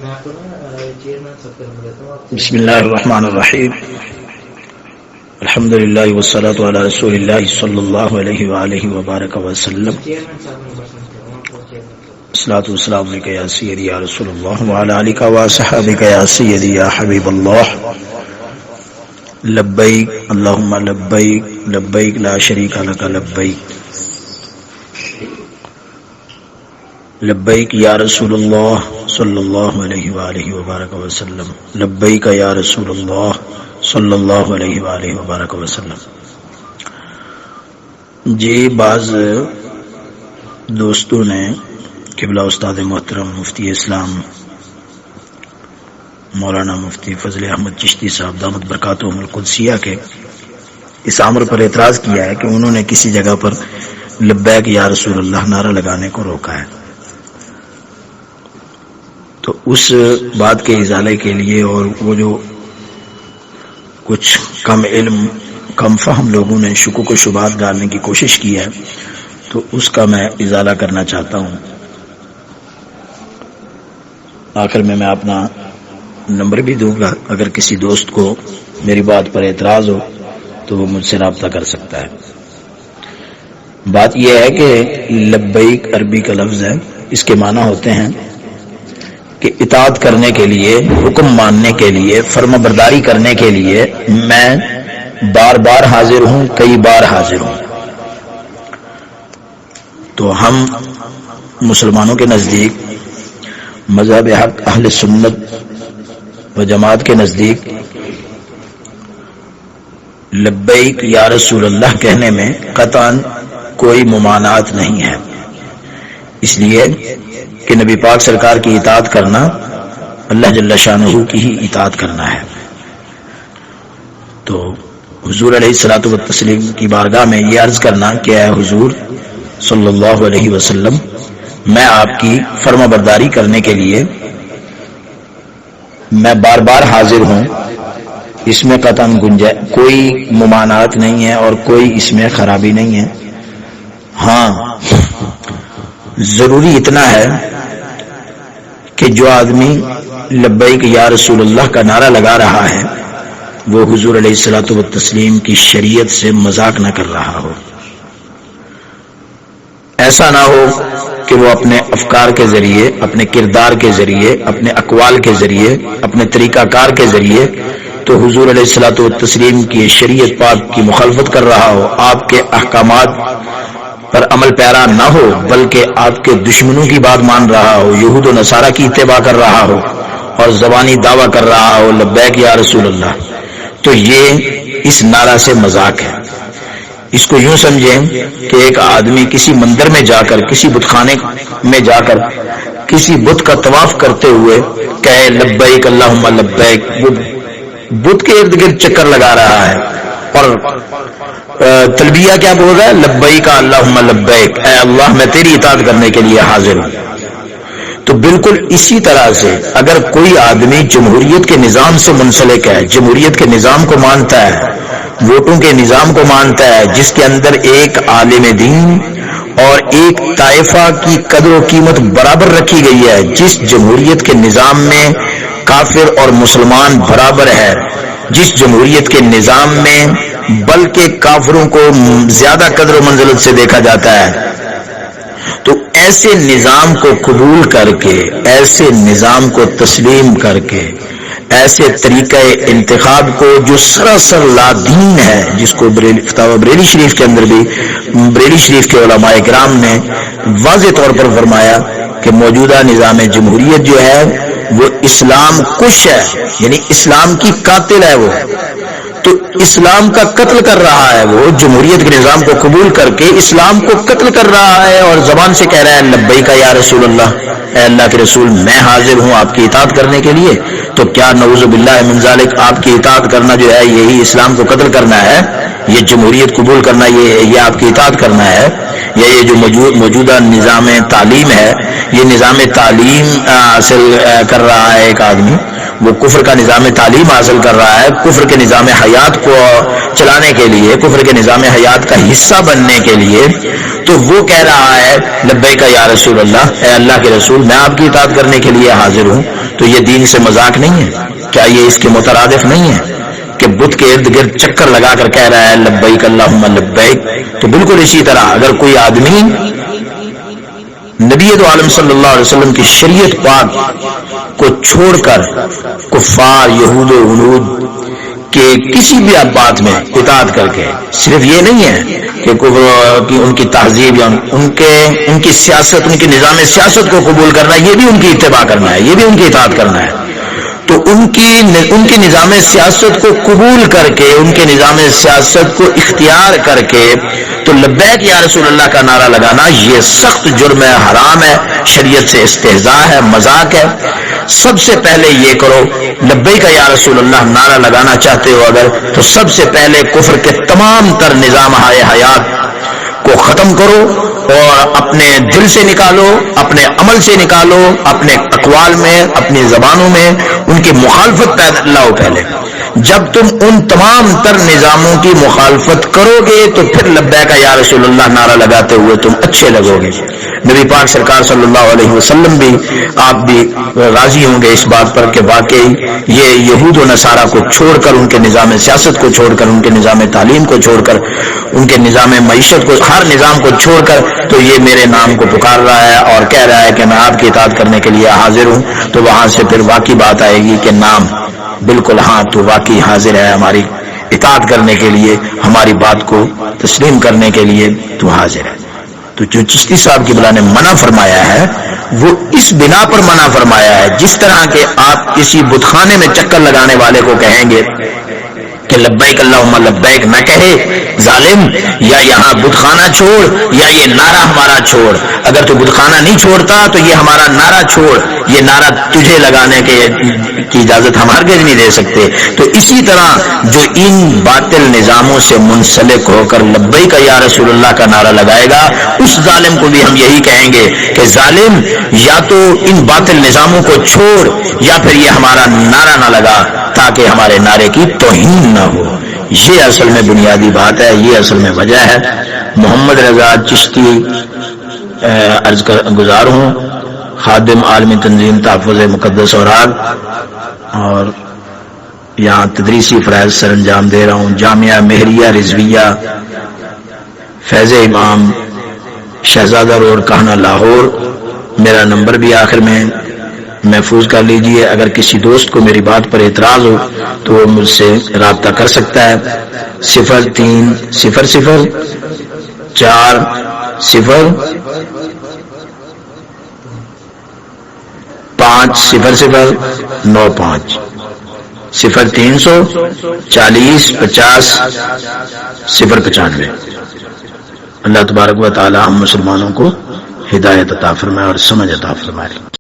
بسم اللہ الرحمن الرحیم الحمد للہ والصلاة علی رسول اللہ صلی اللہ علیہ وآلہ وبارک وسلم الصلاۃ والسلام علیک یا سیدی یا رسول اللہ وعلی آلک وصحبک یا سیدی یا حبیب اللہ لبیک اللہم لبیک لبیک لا شریک لک لبیک لبیک یا رسول اللہ صلی اللہ علیہ وآلہ وبارک وسلم لبیک یا رسول اللہ صلی اللہ علیہ وآلہ وبارک وسلم۔ جی بعض دوستوں نے قبلہ استاد محترم مفتی اسلام مولانا مفتی فضل احمد چشتی صاحب دامت برکاتہم القدسیہ کے اس امر پر اعتراض کیا ہے کہ انہوں نے کسی جگہ پر لبیک یا رسول اللہ نعرہ لگانے کو روکا ہے، تو اس بات کے ازالے کے لیے اور وہ جو کچھ کم علم کم فہم لوگوں نے شکوک و شبہات ڈالنے کی کوشش کی ہے، تو اس کا میں ازالہ کرنا چاہتا ہوں۔ آخر میں اپنا نمبر بھی دوں گا، اگر کسی دوست کو میری بات پر اعتراض ہو تو وہ مجھ سے رابطہ کر سکتا ہے۔ بات یہ ہے کہ لبیک عربی کا لفظ ہے، اس کے معنی ہوتے ہیں کہ اطاعت کرنے کے لیے، حکم ماننے کے لیے، فرما برداری کرنے کے لیے میں بار بار حاضر ہوں، کئی بار حاضر ہوں۔ تو ہم مسلمانوں کے نزدیک، مذہب حق اہل سنت و جماعت کے نزدیک لبیک یا رسول اللہ کہنے میں قطعاً کوئی ممانعت نہیں ہے، اس لیے کہ نبی پاک سرکار کی اطاعت کرنا اللہ جل شانہ کی ہی اطاعت کرنا ہے۔ تو حضور علیہ الصلوۃ والتسلیم کی بارگاہ میں یہ عرض کرنا کہ اے حضور صلی اللہ علیہ وسلم، میں آپ کی فرما برداری کرنے کے لیے میں بار بار حاضر ہوں، اس میں قطعاً کوئی ممانعت نہیں ہے اور کوئی اس میں خرابی نہیں ہے۔ ہاں ضروری اتنا ہے کہ جو آدمی لبیک یا رسول اللہ کا نعرہ لگا رہا ہے وہ حضور علیہ الصلوۃ والتسلیم کی شریعت سے مذاق نہ کر رہا ہو، ایسا نہ ہو کہ وہ اپنے افکار کے ذریعے، اپنے کردار کے ذریعے، اپنے اقوال کے ذریعے، اپنے طریقہ کار کے ذریعے تو حضور علیہ الصلوۃ والتسلیم کی شریعت پاک کی مخالفت کر رہا ہو، آپ کے احکامات پر عمل پیرا نہ ہو، بلکہ آپ کے دشمنوں کی بات مان رہا ہو، یہود و نصارہ کی اتباع کر رہا ہو اور زبانی دعویٰ کر رہا ہو لبیک یا رسول اللہ، تو یہ اس نعرہ سے مذاق ہے۔ اس کو یوں سمجھیں کہ ایک آدمی کسی مندر میں جا کر، کسی بت خانے میں جا کر کسی بت کا طواف کرتے ہوئے کہے لبیک اللہم لبیک، بت کے ارد گرد چکر لگا رہا ہے اور تلبیہ کیا بول رہا ہے؟ لبیک اللہم لبیک، اے اللہ میں تیری اطاعت کرنے کے لیے حاضر ہوں۔ تو بالکل اسی طرح سے اگر کوئی آدمی جمہوریت کے نظام سے منسلک ہے، جمہوریت کے نظام کو مانتا ہے، ووٹوں کے نظام کو مانتا ہے، جس کے اندر ایک عالم دین اور ایک طائفہ کی قدر و قیمت برابر رکھی گئی ہے، جس جمہوریت کے نظام میں کافر اور مسلمان برابر ہے، جس جمہوریت کے نظام میں بلکہ کافروں کو زیادہ قدر و منزلت سے دیکھا جاتا ہے، تو ایسے نظام کو قبول کر کے، ایسے نظام کو تسلیم کر کے، ایسے طریقہ انتخاب کو جو سراسر لادین ہے، جس کو فتاوی بریلی شریف کے اندر بھی بریلی شریف کے علماء کرام نے واضح طور پر فرمایا کہ موجودہ نظام جمہوریت جو ہے وہ اسلام کش ہے، یعنی اسلام کی قاتل ہے، وہ تو اسلام کا قتل کر رہا ہے، وہ جمہوریت کے نظام کو قبول کر کے اسلام کو قتل کر رہا ہے اور زبان سے کہہ رہا ہے لبیک یا رسول اللہ، اے اللہ کے رسول میں حاضر ہوں آپ کی اطاعت کرنے کے لیے۔ تو کیا نعوذ باللہ من ذالک آپ کی اطاعت کرنا جو ہے یہی اسلام کو قتل کرنا ہے؟ یہ جمہوریت قبول کرنا یہ آپ کی اطاعت کرنا ہے؟ یا یہ جو موجودہ نظام تعلیم ہے، یہ نظام تعلیم حاصل کر رہا ہے ایک آدمی، وہ کفر کا نظام تعلیم حاصل کر رہا ہے، کفر کے نظام حیات کو چلانے کے لیے، کفر کے نظام حیات کا حصہ بننے کے لیے، تو وہ کہہ رہا ہے لبیک یا رسول اللہ، اے اللہ کے رسول میں آپ کی اطاعت کرنے کے لیے حاضر ہوں۔ تو یہ دین سے مذاق نہیں ہے؟ کیا یہ اس کے مترادف نہیں ہے کہ بت کے ارد گرد چکر لگا کر کہہ رہا ہے لبیک اللہم لبیک؟ تو بالکل اسی طرح اگر کوئی آدمی نبی دو عالم صلی اللہ علیہ وسلم کی شریعت پاک کو چھوڑ کر کفار یہود و ہنود کہ کسی بھی بات میں اطاعت کر کے، صرف یہ نہیں ہے کہ ان کی تہذیب یا ان کی سیاست، ان کے نظام سیاست کو قبول کرنا، یہ بھی ان کی اتباع کرنا ہے، یہ بھی ان کی اطاعت کرنا ہے، تو ان کی نظام سیاست کو قبول کر کے، ان کے نظام سیاست کو اختیار کر کے تو لبیک یا رسول اللہ کا نعرہ لگانا یہ سخت جرم ہے، حرام ہے، شریعت سے استہزاء ہے، مذاق ہے۔ سب سے پہلے یہ کرو، لبیک یا رسول اللہ نعرہ لگانا چاہتے ہو اگر، تو سب سے پہلے کفر کے تمام تر نظام حیات کو ختم کرو اور اپنے دل سے نکالو، اپنے عمل سے نکالو، اپنے اقوال میں، اپنی زبانوں میں ان کی مخالفت پیدا لاؤ پہلے۔ جب تم ان تمام تر نظاموں کی مخالفت کرو گے تو پھر لبیک یا رسول اللہ نعرہ لگاتے ہوئے تم اچھے لگو گے۔ نبی پاک سرکار صلی اللہ علیہ وسلم بھی، آپ بھی راضی ہوں گے اس بات پر کہ واقعی یہ یہود و نصارہ کو چھوڑ کر، ان کے نظام سیاست کو چھوڑ کر، ان کے نظام تعلیم کو چھوڑ کر، ان کے نظام معیشت کو، ہر نظام کو چھوڑ کر تو یہ میرے نام کو پکار رہا ہے اور کہہ رہا ہے کہ میں آپ کی اطاعت کرنے کے لیے حاضر ہوں۔ تو وہاں سے پھر واقعی بات آئے گی کہ نام بالکل، ہاں تو واقعی حاضر ہے ہماری اطاعت کرنے کے لیے، ہماری بات کو تسلیم کرنے کے لیے تو حاضر ہے۔ تو جو چشتی صاحب کی بلا نے منع فرمایا ہے وہ اس بنا پر منع فرمایا ہے، جس طرح کہ آپ کسی بت خانے میں چکر لگانے والے کو کہیں گے کہ لبیک اللہم لبیک نہ کہے ظالم، یا یہاں بت خانہ چھوڑ یا یہ نعرہ ہمارا چھوڑ، اگر تو بت خانہ نہیں چھوڑتا تو یہ ہمارا نعرہ چھوڑ، یہ نعرہ تجھے لگانے کی اجازت ہم ہرگز نہیں دے سکتے۔ تو اسی طرح جو ان باطل نظاموں سے منسلک ہو کر لبیک یا رسول اللہ کا نعرہ لگائے گا، اس ظالم کو بھی ہم یہی کہیں گے کہ ظالم یا تو ان باطل نظاموں کو چھوڑ یا پھر یہ ہمارا نعرہ نہ لگا تاکہ ہمارے نعرے کی توہین نہ ہو۔ یہ اصل میں بنیادی بات ہے، یہ اصل میں وجہ ہے۔ محمد رضا چشتی عرض گزار ہوں، خادم عالمی تنظیم تحفظ مقدس اوراق، اور یہاں تدریسی فرائض سر انجام دے رہا ہوں جامعہ مہریہ رضویہ فیض امام شہزادہ روڈ کہنا لاہور۔ میرا نمبر بھی آخر میں محفوظ کر لیجئے، اگر کسی دوست کو میری بات پر اعتراض ہو تو وہ مجھ سے رابطہ کر سکتا ہے۔ 0300 40 50095 0300 40 50 095۔ اللہ تبارک و تعالی ہم مسلمانوں کو ہدایت عطا فرمائے اور سمجھ عطا فرمائے۔